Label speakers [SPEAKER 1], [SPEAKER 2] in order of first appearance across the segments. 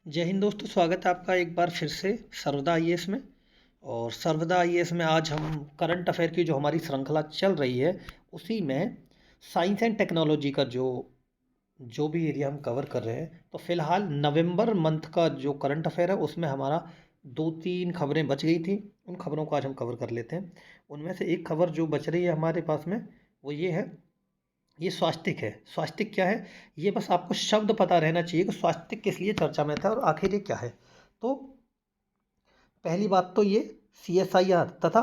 [SPEAKER 1] जय हिंद दोस्तों, स्वागत है आपका एक बार फिर से सर्वदा आईएएस में। और सर्वदा आईएएस में आज हम करंट अफेयर की जो हमारी श्रृंखला चल रही है उसी में साइंस एंड टेक्नोलॉजी का जो जो भी एरिया हम कवर कर रहे हैं। तो फिलहाल नवंबर मंथ का जो करंट अफेयर है उसमें हमारा दो तीन खबरें बच गई थी। उन खबरों को आज हम कवर कर लेते हैं। उनमें से एक खबर जो बच रही है हमारे पास में वो ये है, ये स्वास्तिक है। स्वास्तिक क्या है, ये बस आपको शब्द पता रहना चाहिए कि स्वास्तिक किस लिए चर्चा में था और आखिर ये क्या है। तो पहली बात तो ये सीएसआईआर तथा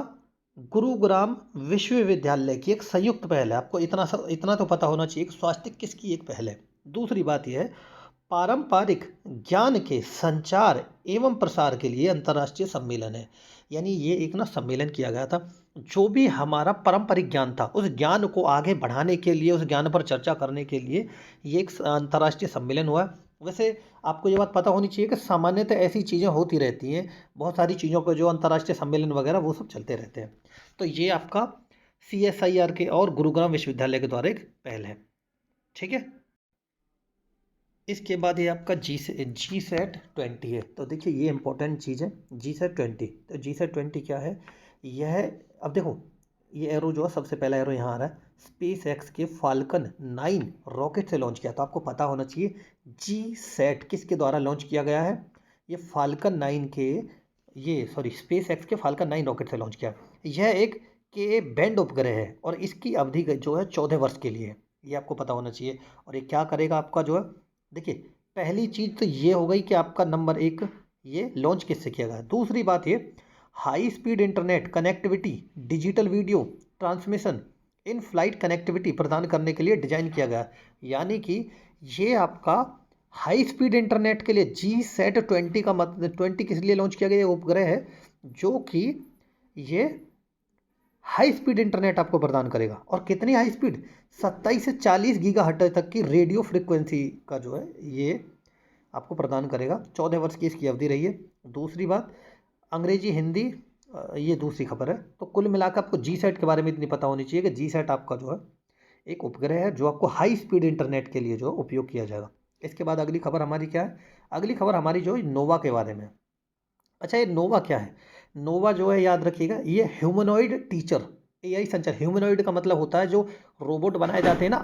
[SPEAKER 1] गुरुग्राम विश्वविद्यालय की एक संयुक्त पहल है। आपको इतना तो पता होना चाहिए कि स्वास्तिक किसकी एक पहल है। दूसरी बात यह है, पारंपरिक ज्ञान के संचार एवं प्रसार के लिए अंतर्राष्ट्रीय सम्मेलन है। यानी ये एक ना सम्मेलन किया गया था। जो भी हमारा पारंपरिक ज्ञान था उस ज्ञान को आगे बढ़ाने के लिए, उस ज्ञान पर चर्चा करने के लिए ये एक अंतर्राष्ट्रीय सम्मेलन हुआ है। वैसे आपको ये बात पता होनी चाहिए कि सामान्यतः ऐसी चीज़ें होती रहती हैं, बहुत सारी चीज़ों पर जो अंतर्राष्ट्रीय सम्मेलन वगैरह वो सब चलते रहते हैं। तो ये आपका सीएसआईआर के और गुरुग्राम विश्वविद्यालय के द्वारा एक पहल है। ठीक है। इसके बाद ये आपका जी सेट 20 है। तो देखिए ये इंपॉर्टेंट चीज़ है, जी सेट 20। तो जी सेट 20 क्या है, यह अब देखो ये एरो जो है, सबसे पहला एरो यहाँ आ रहा है, स्पेस एक्स के फाल्कन 9 रॉकेट से लॉन्च किया। तो आपको पता होना चाहिए जी सेट किसके द्वारा लॉन्च किया गया है। ये फाल्कन 9 के स्पेस एक्स के फाल्कन 9 रॉकेट से लॉन्च किया। यह एक के बैंड उपग्रह है और इसकी अवधि जो है 14 वर्ष के लिए है। ये आपको पता होना चाहिए। और ये क्या करेगा आपका जो है, देखिए पहली चीज़ तो ये हो गई कि आपका नंबर एक, ये लॉन्च किससे किया गया। दूसरी बात ये, high speed internet connectivity, digital video transmission, in flight connectivity प्रदान करने के लिए डिजाइन किया गया। यानी कि ये आपका हाई स्पीड इंटरनेट के लिए जी सेट 20 का मतलब 20 किस लिए लॉन्च किया गया, ये उपग्रह है जो कि ये हाई स्पीड इंटरनेट आपको प्रदान करेगा। और कितनी हाई स्पीड, 27 से 40 गीगाहर्ट्ज तक की रेडियो फ्रिक्वेंसी का जो है ये आपको प्रदान करेगा। 14 वर्ष की इसकी अवधि रही है। दूसरी बात, अंग्रेजी हिंदी, ये दूसरी खबर है। तो कुल मिलाकर आपको जी सेट के बारे में इतनी पता होनी चाहिए कि जी सेट आपका जो है एक उपग्रह है जो आपको हाई स्पीड इंटरनेट के लिए जो उपयोग किया जाएगा। इसके बाद अगली खबर हमारी क्या है, अगली खबर हमारी जो नोवा के बारे में। अच्छा, ये नोवा क्या है, नोवा जो है याद रखिएगा, ये ह्यूमनॉइड टीचर एआई संचार। ह्यूमनॉइड का मतलब होता है जो रोबोट बनाए जाते हैं ना,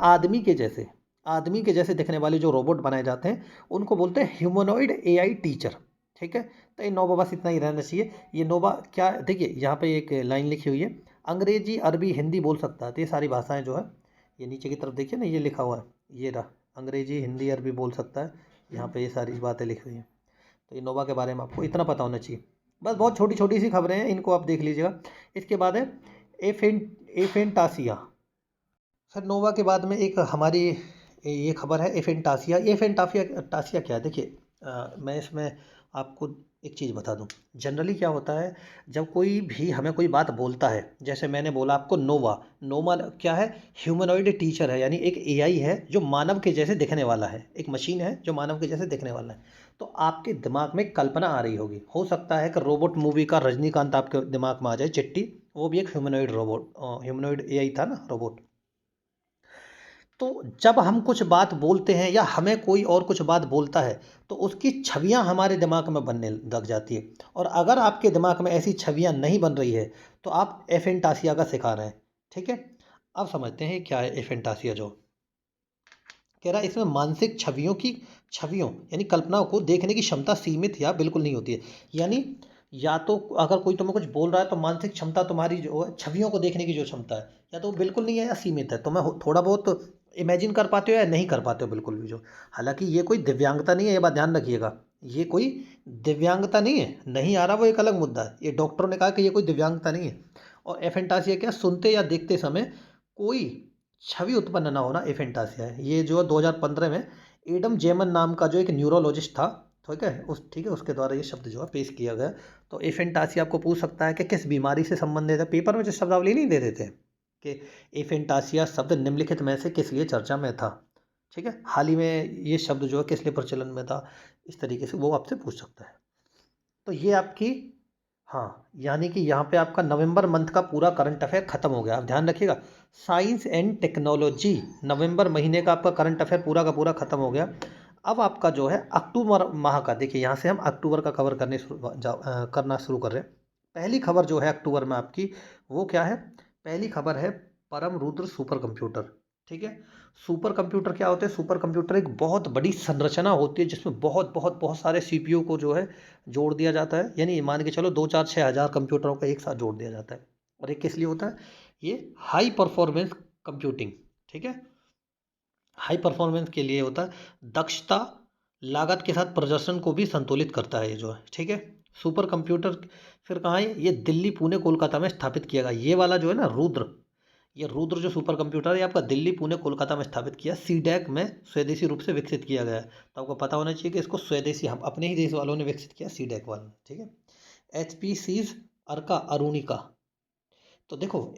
[SPEAKER 1] आदमी के जैसे दिखने वाले जो रोबोट बनाए जाते हैं उनको बोलते हैं ह्यूमनॉइड एआई टीचर। ठीक है। तो ये नोवा बस इतना ही रहना चाहिए। ये नोवा क्या, देखिए यहाँ पे एक लाइन लिखी हुई है, अंग्रेजी अरबी हिंदी बोल सकता है। तो ये सारी भाषाएं जो है, ये नीचे की तरफ देखिए ना, ये लिखा हुआ है, ये रहा, अंग्रेजी हिंदी अरबी बोल सकता है। यहाँ पे ये सारी बातें लिखी हुई हैं। तो इनोवा के बारे में आपको इतना पता होना चाहिए। बस बहुत छोटी छोटी सी खबरें हैं, इनको आप देख लीजिएगा। इसके बाद है एफेंटासिया। सर नोवा के बाद में एक हमारी ये खबर है एफेंटासिया। टासिया क्या है, देखिए मैं इसमें आपको एक चीज़ बता दूं। जनरली क्या होता है, जब कोई भी हमें कोई बात बोलता है, जैसे मैंने बोला आपको नोवा, नोवा क्या है, ह्यूमनॉइड टीचर है। यानी एक एआई है जो मानव के जैसे दिखने वाला है, एक मशीन है जो मानव के जैसे दिखने वाला है। तो आपके दिमाग में कल्पना आ रही होगी, हो सकता है कि रोबोट मूवी का रजनीकांत आपके दिमाग में आ जाए, चिट्टी, वो भी एक ह्यूमनॉइड रोबोट, ह्यूमनॉइड एआई था ना, रोबोट। तो जब हम कुछ बात बोलते हैं या हमें कोई और कुछ बात बोलता है तो उसकी छवियां हमारे दिमाग में बनने लग जाती है। और अगर आपके दिमाग में ऐसी छवियां नहीं बन रही है तो आप एफेंटासिया का शिकार हैं। ठीक है। अब समझते हैं क्या है एफेंटासिया। जो कह रहा है, इसमें मानसिक छवियों यानी कल्पनाओं को देखने की क्षमता सीमित या बिल्कुल नहीं होती है। यानी या तो अगर कोई तुम्हें कुछ बोल रहा है तो मानसिक क्षमता तुम्हारी जो है, छवियों को देखने की जो क्षमता है, या तो वो बिल्कुल नहीं है या सीमित है। तुम्हें थोड़ा बहुत इमेजिन कर पाते हो या नहीं कर पाते हो बिल्कुल भी जो। हालांकि ये कोई दिव्यांगता नहीं है, ये बात ध्यान रखिएगा। ये कोई दिव्यांगता नहीं है, नहीं आ रहा वो एक अलग मुद्दा है। ये डॉक्टरों ने कहा कि ये कोई दिव्यांगता नहीं है। और एफेंटासिया क्या, सुनते या देखते समय कोई छवि उत्पन्न ना होना, एफेंटासिया है। ये जो 2015 में एडम जेमन नाम का जो एक न्यूरोलॉजिस्ट था, ठीक है, उसके द्वारा ये शब्द जो है पेश किया गया। तो एफेंटासिया आपको पूछ सकता है कि किस बीमारी से संबंधित है। पेपर में जो शब्दावली नहीं दे देते कि एफेंटासिया शब्द निम्नलिखित में से किस लिए चर्चा में था। ठीक है, हाल ही में ये शब्द जो है किस लिए प्रचलन में था, इस तरीके से वो आपसे पूछ सकता है। तो ये आपकी, हाँ, यानी कि यहाँ पे आपका नवंबर मंथ का पूरा करंट अफेयर खत्म हो गया। आप ध्यान रखिएगा, साइंस एंड टेक्नोलॉजी नवंबर महीने का आपका करंट अफेयर पूरा का पूरा खत्म हो गया। अब आपका जो है अक्टूबर माह का, देखिए यहाँ से हम अक्टूबर का कवर करना शुरू कर रहे हैं। पहली खबर जो है अक्टूबर में आपकी, वो क्या है? पहली खबर है परम रुद्र सुपर कंप्यूटर। ठीक है, सुपर कंप्यूटर क्या होते हैं? सुपर कंप्यूटर एक बहुत बड़ी संरचना होती है जिसमें बहुत बहुत बहुत सारे सीपीयू को जो है जोड़ दिया जाता है, यानी मान के चलो 2 4 6 हज़ार कंप्यूटरों को एक साथ जोड़ दिया जाता है। और ये किस लिए होता है? ये हाई परफॉर्मेंस कंप्यूटिंग। ठीक है, हाई परफॉर्मेंस के लिए होता है। दक्षता, लागत के साथ प्रदर्शन को भी संतुलित करता है ये जो है। ठीक है, सुपर कंप्यूटर फिर कहाँ है? ये दिल्ली, पुणे, कोलकाता में स्थापित किया गया। ये वाला जो है ना रुद्र, ये रुद्र जो सुपर कंप्यूटर है, ये आपका दिल्ली, पुणे, कोलकाता में स्थापित किया, सीडैक में स्वदेशी रूप से विकसित किया गया है। तो आपको पता होना चाहिए कि इसको स्वदेशी, हम अपने ही देश वालों ने विकसित किया, सीडैक वालों ने। ठीक है, एच पी सीज अर्का अरुणिका। तो देखो,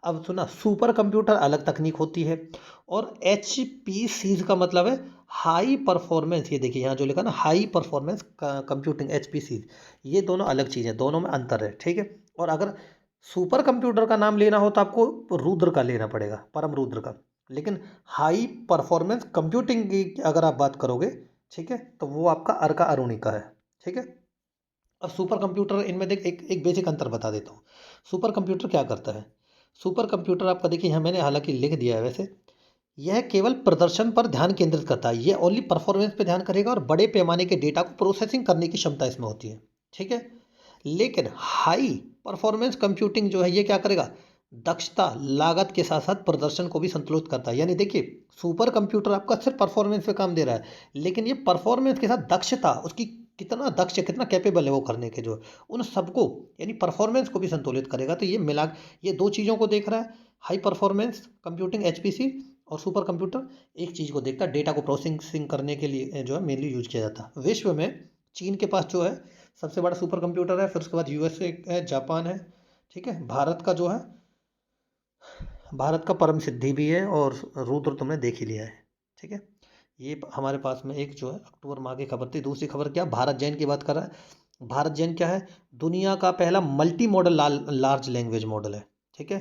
[SPEAKER 1] अब सुना, सुपर कंप्यूटर अलग तकनीक होती है, और एच पी सीज का मतलब है हाई परफॉर्मेंस। ये देखिए यहाँ जो लिखा ना, high performance computing, H P Cs, ये दोनों अलग चीज़ें, दोनों में अंतर है। ठीक है, और अगर सुपर कंप्यूटर का नाम लेना हो तो आपको रुद्र का लेना पड़ेगा, परम रुद्र का। लेकिन हाई परफॉर्मेंस कंप्यूटिंग की अगर आप बात करोगे, ठीक है, तो वो आपका अर्का अरुणिका है। ठीक है, अब सुपर कंप्यूटर, इनमें देख एक एक बेसिक अंतर बता देता हूँ। सुपर कंप्यूटर क्या करता है? सुपर कंप्यूटर आपका देखिए यहाँ मैंने हालांकि लिख दिया है वैसे, यह केवल प्रदर्शन पर ध्यान केंद्रित करता है, ये ओनली परफॉर्मेंस पे ध्यान करेगा, और बड़े पैमाने के डेटा को प्रोसेसिंग करने की क्षमता इसमें होती है। ठीक है, लेकिन हाई परफॉर्मेंस कंप्यूटिंग जो है ये क्या करेगा? दक्षता, लागत के साथ साथ प्रदर्शन को भी संतुलित करता है। यानी देखिए, सुपर कंप्यूटर आपका सिर्फ परफॉर्मेंस पे काम दे रहा है, लेकिन ये परफॉर्मेंस के साथ दक्षता, उसकी कितना दक्ष, कितना कैपेबल है वो करने के, जो उन सबको, यानी परफॉर्मेंस को भी संतुलित करेगा। तो ये मिला, ये दो चीज़ों को देख रहा है, हाई परफॉर्मेंस कंप्यूटिंग एचपीसी, और सुपर कंप्यूटर एक चीज़ को देखता है, डेटा को प्रोसेसिंग करने के लिए जो है मेनली यूज किया जाता है। विश्व में चीन के पास जो है सबसे बड़ा सुपर कंप्यूटर है, फिर उसके बाद यूएसए है, जापान है। ठीक है, भारत का जो है, भारत का परम सिद्धि भी है, और रुद्र तुमने देख ही लिया है। ठीक है, ये हमारे पास में एक जो है अक्टूबर माह की खबर थी। दूसरी खबर क्या? भारत जैन की बात कर रहा है। भारत जैन क्या है? दुनिया का पहला multi modal large language model है। ठीक है,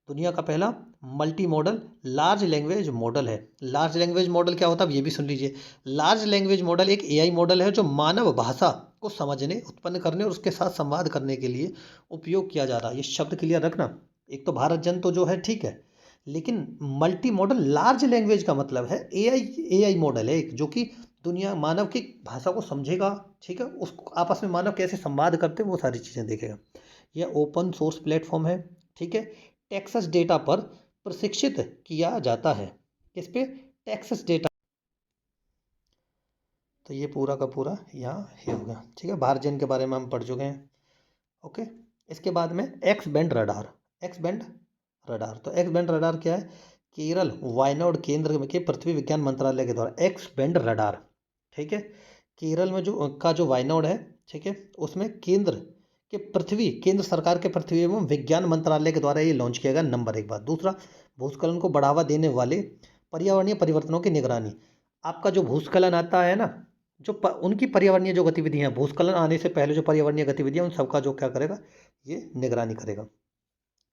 [SPEAKER 1] दुनिया का पहला multi modal large language model है। लार्ज लैंग्वेज मॉडल क्या होता है, अब ये भी सुन लीजिए। लार्ज लैंग्वेज मॉडल एक एआई मॉडल है जो मानव भाषा को समझने, उत्पन्न करने और उसके साथ संवाद करने के लिए उपयोग किया जा रहा है। ये शब्द क्लियर रखना। एक तो भारत जन तो जो है ठीक है, लेकिन मल्टी मॉडल लार्ज लैंग्वेज का मतलब है एआई मॉडल है एक, जो कि दुनिया, मानव की भाषा को समझेगा। ठीक है, उसको आपस में मानव कैसे संवाद करते हैं वो सारी चीज़ें देखेगा। यह ओपन सोर्स प्लेटफॉर्म है। ठीक है, टेक्सास डेटा पर प्रशिक्षित किया जाता है। किस पे? Texas data. तो ये पूरा का पूरा यहाँ ही होगा। ठीक है, भारत जैन के बारे में हम पढ़ चुके हैं। ओके, इसके बाद में x band radar. X band radar, तो एक्स बैंड रडार क्या है? केरल वायनाड केंद्र के पृथ्वी विज्ञान मंत्रालय के द्वारा एक्स बैंड रडार। ठीक है, केरल में जो वायनाड है, ठीक है, उसमें केंद्र सरकार के पृथ्वी एवं विज्ञान मंत्रालय के द्वारा ये लॉन्च किया गया, नंबर एक बात। दूसरा, भूस्खलन को बढ़ावा देने वाले पर्यावरणीय परिवर्तनों की निगरानी। आपका जो भूस्खलन आता है ना, उनकी पर्यावरणीय जो गतिविधियां, भूस्खलन आने से पहले जो पर्यावरणीय गतिविधियां, उन सबका जो क्या करेगा, ये निगरानी करेगा।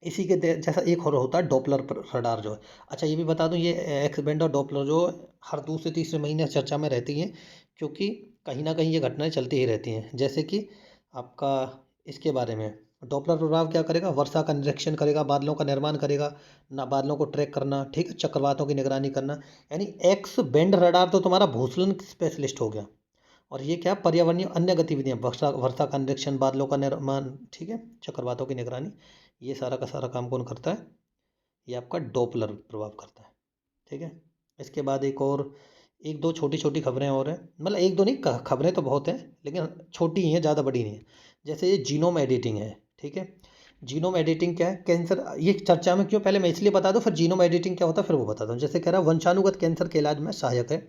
[SPEAKER 1] इसी के जैसा एक और होता है डॉपलर रडार जो है। अच्छा, ये भी बता दूं, ये एक्स बैंड और डॉपलर जो हर दूसरे तीसरे महीने चर्चा में रहती हैं, क्योंकि कहीं ना कहीं ये घटनाएं चलती ही रहती हैं। जैसे कि आपका इसके बारे में, डॉपलर प्रभाव क्या करेगा? वर्षा का निरीक्षण करेगा, बादलों का निर्माण करेगा, ना बादलों को ट्रैक करना, ठीक है, चक्रवातों की निगरानी करना। यानी एक्स बैंड रडार तो तुम्हारा भूस्खलन स्पेशलिस्ट हो गया, और ये क्या? पर्यावरणीय अन्य गतिविधियां, वर्षा वर्षा का निरीक्षण, बादलों का निर्माण, ठीक है, चक्रवातों की निगरानी, ये सारा का सारा काम कौन करता है? ये आपका डॉपलर प्रभाव करता है। ठीक है, इसके बाद एक दो छोटी छोटी खबरें और हैं, मतलब एक दो नहीं, खबरें तो बहुत हैं, लेकिन छोटी ही हैं, ज़्यादा बड़ी नहीं है। जैसे ये जीनोम एडिटिंग है। ठीक है, जीनोम एडिटिंग क्या है? कैंसर, ये चर्चा में क्यों, पहले मैं इसलिए बता दूं, फिर जीनोम एडिटिंग क्या होता है फिर वो बताता हूँ। जैसे कह रहा है वंशानुगत कैंसर के इलाज में सहायक है।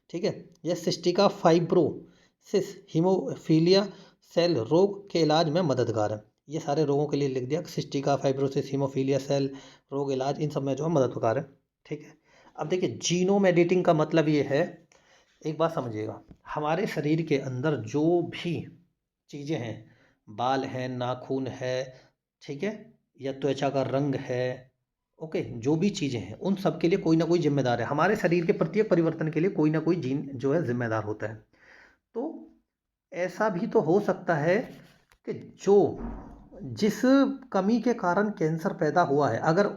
[SPEAKER 1] ठीक है, यह सिस्टिका फाइब्रोसिस हीमोफीलिया सेल रोग के इलाज में मददगार है। ये सारे रोगों के लिए लिख दिया, सिस्टिका फाइब्रोसिस, हीमोफीलिया सेल रोग इलाज, इन सब में जो है मददगार है। ठीक है, अब देखिए जीनोम एडिटिंग का मतलब ये है, एक बात समझिएगा, हमारे शरीर के अंदर जो भी चीज़ें हैं, बाल हैं, नाखून है, ठीक है, या त्वचा का रंग है, ओके, जो भी चीज़ें हैं उन सब के लिए कोई ना कोई जिम्मेदार है। हमारे शरीर के प्रत्येक परिवर्तन के लिए कोई ना कोई जीन जो है जिम्मेदार होता है। तो ऐसा भी तो हो सकता है कि जो जिस कमी के कारण कैंसर पैदा हुआ है, अगर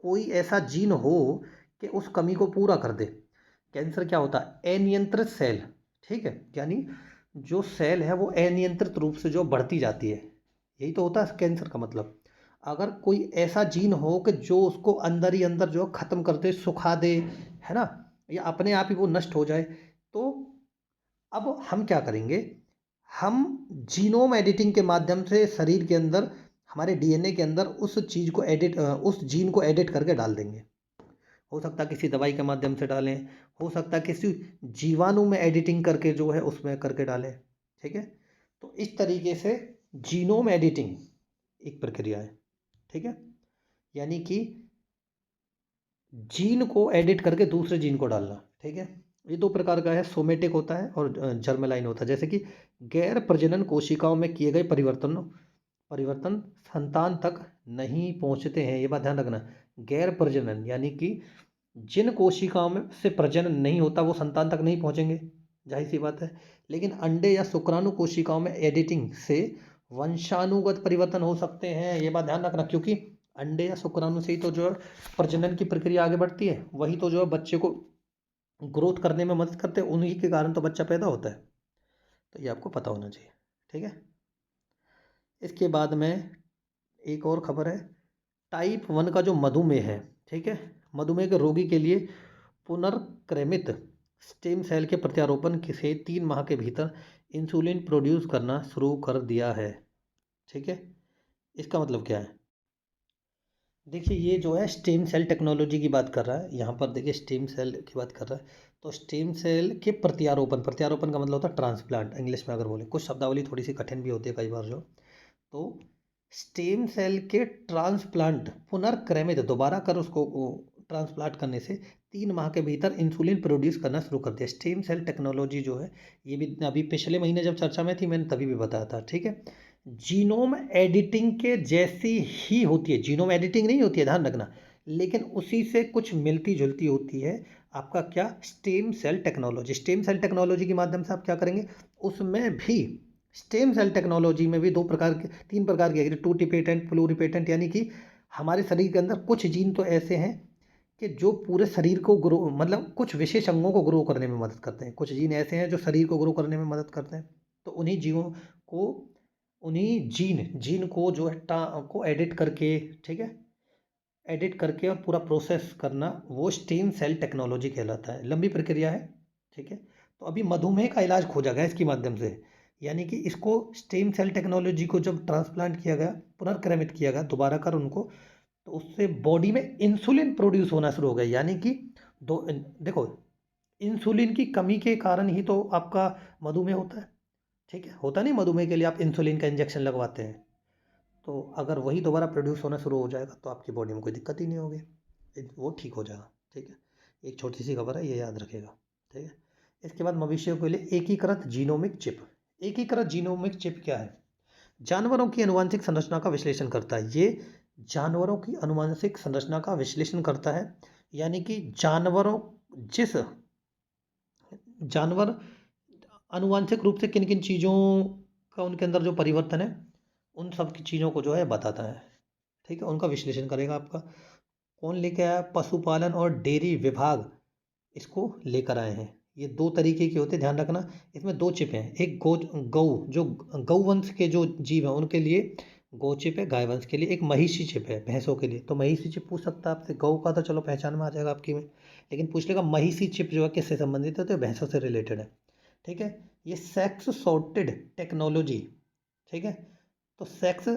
[SPEAKER 1] कोई ऐसा जीन हो कि उस कमी को पूरा कर दे। कैंसर क्या होता है? अनियंत्रित सेल, ठीक है, यानी जो सेल है वो अनियंत्रित रूप से जो बढ़ती जाती है, यही तो होता है कैंसर का मतलब। अगर कोई ऐसा जीन हो कि जो उसको अंदर ही अंदर जो खत्म कर दे, सुखा दे, है ना, या अपने आप ही वो नष्ट हो जाए, तो अब हम क्या करेंगे? हम जीनोम एडिटिंग के माध्यम से शरीर के अंदर, हमारे डीएनए के अंदर उस चीज को उस जीन को एडिट करके डाल देंगे। हो सकता है किसी दवाई के माध्यम से डालें, हो सकता है किसी जीवाणु में एडिटिंग करके जो है उसमें करके डालें, ठीक है। तो इस तरीके से जीनोम एडिटिंग एक प्रक्रिया है, ठीक है, यानी कि जीन को एडिट करके दूसरे जीन को डालना, ठीक है। ये दो प्रकार का है, सोमेटिक होता है और जर्मलाइन होता है। जैसे कि गैर प्रजनन कोशिकाओं में किए गए परिवर्तन परिवर्तन संतान तक नहीं पहुंचते हैं, ये बात ध्यान रखना। गैर प्रजनन यानी कि जिन कोशिकाओं में से प्रजनन नहीं होता वो संतान तक नहीं पहुंचेंगे, जाहिर सी बात है। लेकिन अंडे या शुक्राणु कोशिकाओं में एडिटिंग से वंशानुगत परिवर्तन हो सकते हैं, ये बात ध्यान रखना, क्योंकि अंडे या शुक्राणु से ही तो जो है प्रजनन की प्रक्रिया आगे बढ़ती है, वही तो जो है बच्चे को ग्रोथ करने में मदद करते हैं, उन्हीं के कारण तो बच्चा पैदा होता है। तो ये आपको पता होना चाहिए, ठीक है। इसके बाद में एक और खबर है, टाइप 1 का जो मधुमेह है, ठीक है, मधुमेह के रोगी के लिए पुनर्क्रमित स्टेम सेल के प्रत्यारोपण से 3 माह के भीतर इंसुलिन प्रोड्यूस करना शुरू कर दिया है, ठीक है। इसका मतलब क्या है? देखिए, ये जो है स्टेम सेल टेक्नोलॉजी की बात कर रहा है यहाँ पर। देखिए, स्टेम सेल की बात कर रहा है, तो स्टेम सेल के प्रत्यारोपण, प्रत्यारोपण का मतलब होता है ट्रांसप्लांट, इंग्लिश में अगर बोले। कुछ शब्दावली थोड़ी सी कठिन भी होती है कई बार जो। तो स्टेम सेल के ट्रांसप्लांट, पुनर्क्रमित, दोबारा कर उसको ट्रांसप्लांट करने से 3 माह के भीतर इंसुलिन प्रोड्यूस करना शुरू कर दिया। स्टेम सेल टेक्नोलॉजी जो है, ये भी अभी पिछले महीने जब चर्चा में थी मैंने तभी भी बताया था, ठीक है। जीनोम एडिटिंग के जैसी ही होती है, जीनोम एडिटिंग नहीं होती है, ध्यान रखना, लेकिन उसी से कुछ मिलती जुलती होती है आपका क्या? Stem cell technology. Stem cell technology के माध्यम से आप क्या करेंगे? उसमें भी स्टेम सेल टेक्नोलॉजी में भी 2 प्रकार के, 3 प्रकार के, टूटिपेटेंट, प्लूरिपेटेंट, यानी कि हमारे शरीर के अंदर कुछ जीन तो ऐसे हैं कि जो पूरे शरीर को ग्रो, मतलब कुछ विशेष अंगों को ग्रो करने में मदद करते हैं। कुछ जीन ऐसे हैं जो शरीर को ग्रो करने में मदद करते हैं। तो उन्हीं जीवों को, उन्हीं जीन को जो है को एडिट करके, ठीक है, एडिट करके और पूरा प्रोसेस करना, वो स्टेम सेल टेक्नोलॉजी कहलाता है। लंबी प्रक्रिया है, ठीक है। तो अभी मधुमेह का इलाज खोजा गया इसके माध्यम से, यानी कि इसको स्टेम सेल टेक्नोलॉजी को जब ट्रांसप्लांट किया गया, पुनर्क्रमित किया गया दोबारा कर उनको, तो उससे बॉडी में इंसुलिन प्रोड्यूस होना शुरू हो गया। यानी कि दो, देखो, इंसुलिन की कमी के कारण ही तो आपका मधुमेह होता है, ठीक है। होता नहीं, मधुमेह के लिए आप इंसुलिन का इंजेक्शन लगवाते हैं। तो अगर वही दोबारा प्रोड्यूस होना शुरू हो जाएगा तो आपकी बॉडी में कोई दिक्कत ही नहीं होगी, वो ठीक हो जाएगा, ठीक है। एक छोटी सी खबर है, ये याद रखेगा, ठीक है। इसके बाद मवेशियों के लिए एकीकृत जीनोमिक चिप। एकीकृत जीनोमिक चिप क्या है? जानवरों की आनुवंशिक संरचना का विश्लेषण करता है। ये जानवरों की आनुवंशिक संरचना का विश्लेषण करता है, यानी कि जानवरों, जिस जानवर आनुवंशिक रूप से किन किन चीज़ों का उनके अंदर जो परिवर्तन है, उन सब की चीज़ों को जो है बताता है, ठीक है। उनका विश्लेषण करेगा आपका। कौन लेके आया? पशुपालन और डेयरी विभाग इसको लेकर आए हैं। ये 2 तरीके के होते हैं, ध्यान रखना। इसमें 2 चिप हैं, एक जो गौवंश के जो जीव हैं उनके लिए गौ चिप है, गाय वंश के लिए एक महिषी चिप है, भैंसों के लिए। तो महिषी चिप पूछ सकता है आपसे, गौ का तो चलो पहचान में आ जाएगा आपकी में, लेकिन पूछ लेगा महिषी चिप जो है किससे संबंधित है, तो भैंसों से रिलेटेड है, ठीक है। ये सेक्स सॉर्टेड टेक्नोलॉजी, ठीक है। तो सेक्स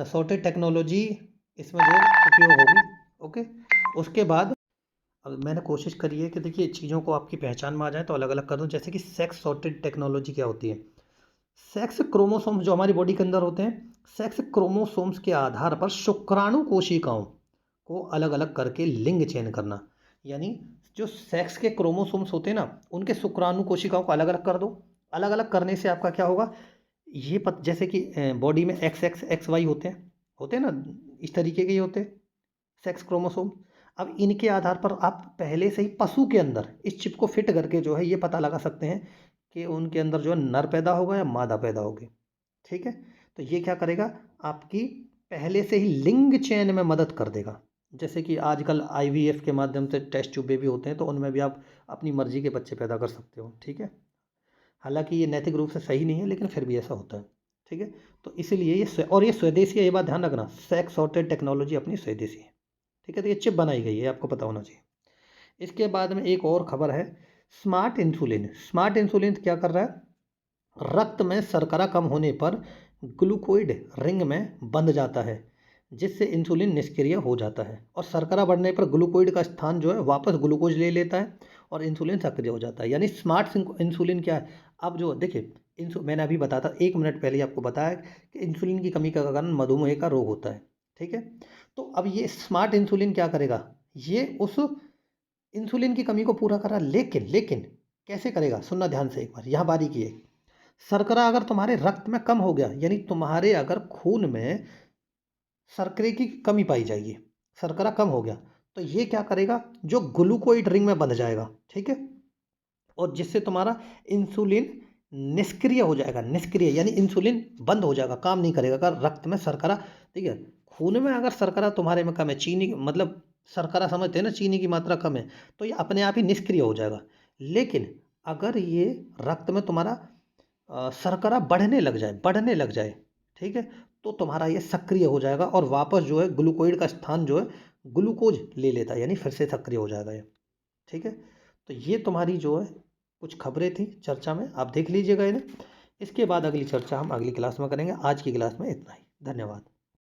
[SPEAKER 1] सॉर्टेड टेक्नोलॉजी इसमें जो उपयोग होगी, ओके। उसके बाद अब मैंने कोशिश करी है कि देखिए चीज़ों को आपकी पहचान में आ जाए तो अलग अलग कर दूं। जैसे कि सेक्स सॉर्टेड टेक्नोलॉजी क्या होती है? सेक्स क्रोमोसोम्स जो हमारी बॉडी के अंदर होते हैं, सेक्स क्रोमोसोम्स के आधार पर शुक्राणु कोशिकाओं को अलग अलग करके लिंग चयन करना। यानी जो सेक्स के क्रोमोसोम्स होते हैं ना, उनके शुक्राणु कोशिकाओं को अलग अलग कर दो। अलग अलग करने से आपका क्या होगा? ये जैसे कि बॉडी में एक्स एक्स एक्स वाई होते हैं ना, इस तरीके के ही होते हैं, सेक्स क्रोमोसोम। अब इनके आधार पर आप पहले से ही पशु के अंदर इस चिप को फिट करके जो है ये पता लगा सकते हैं कि उनके अंदर जो है नर पैदा होगा या मादा पैदा होगी। ठीक है, तो ये क्या करेगा, आपकी पहले से ही लिंग चयन में मदद कर देगा। जैसे कि आजकल आईवीएफ के माध्यम से टेस्ट ट्यूब बेबी होते हैं, तो उनमें भी आप अपनी मर्जी के बच्चे पैदा कर सकते हो। ठीक है, हालांकि ये नैतिक रूप से सही नहीं है, लेकिन फिर भी ऐसा होता है। ठीक है, तो इसीलिए और ये स्वदेशी है, ये बात ध्यान रखना, सेक्स सॉर्टेड टेक्नोलॉजी अपनी स्वदेशी है। ठीक है, तो ये चिप बनाई गई है, आपको पता होना चाहिए। इसके बाद में एक और खबर है, स्मार्ट इंसुलिन। स्मार्ट इंसुलिन क्या कर रहा है, रक्त में शर्करा कम होने पर ग्लूकोइड रिंग में बंध जाता है, जिससे इंसुलिन निष्क्रिय हो जाता है, और शर्करा बढ़ने पर ग्लूकोइड का स्थान जो है वापस ग्लूकोज ले लेता है और इंसुलिन सक्रिय हो जाता है। यानी स्मार्ट इंसुलिन क्या है, अब जो देखिए मैंने अभी बताया था 1 मिनट पहले आपको बताया कि इंसुलिन की कमी का कारण मधुमेह का रोग होता है। ठीक है, तो अब ये स्मार्ट इंसुलिन क्या करेगा, ये उस इंसुलिन की कमी को पूरा कर रहा है, लेकिन लेकिन कैसे करेगा, सुनना ध्यान से एक बार, यहाँ बारीकी है। शर्करा अगर तुम्हारे रक्त में कम हो गया, यानी तुम्हारे अगर खून में शर्करे की कमी पाई जाएगी, शर्करा कम हो गया, तो ये क्या करेगा, जो ग्लूकोइड रिंग में बंध जाएगा। ठीक है, और जिससे तुम्हारा इंसुलिन निष्क्रिय हो जाएगा। निष्क्रिय यानी इंसुलिन बंद हो जाएगा, काम नहीं करेगा अगर रक्त में शर्करा, ठीक है, खून में अगर शर्करा तुम्हारे में कम है, चीनी मतलब शर्करा समझते हैं ना, चीनी की मात्रा कम है, तो ये अपने आप ही निष्क्रिय हो जाएगा। लेकिन अगर ये रक्त में तुम्हारा शर्करा बढ़ने लग जाए, ठीक है, तो तुम्हारा ये सक्रिय हो जाएगा और वापस जो है ग्लूकोइड का स्थान जो है ग्लूकोज ले लेता है, यानी फिर से सक्रिय हो जाएगा ये। ठीक है, तो ये तुम्हारी जो है कुछ खबरें थी चर्चा में, आप देख लीजिएगा इन्हें। इसके बाद अगली चर्चा हम अगली क्लास में करेंगे। आज की क्लास में इतना ही, धन्यवाद।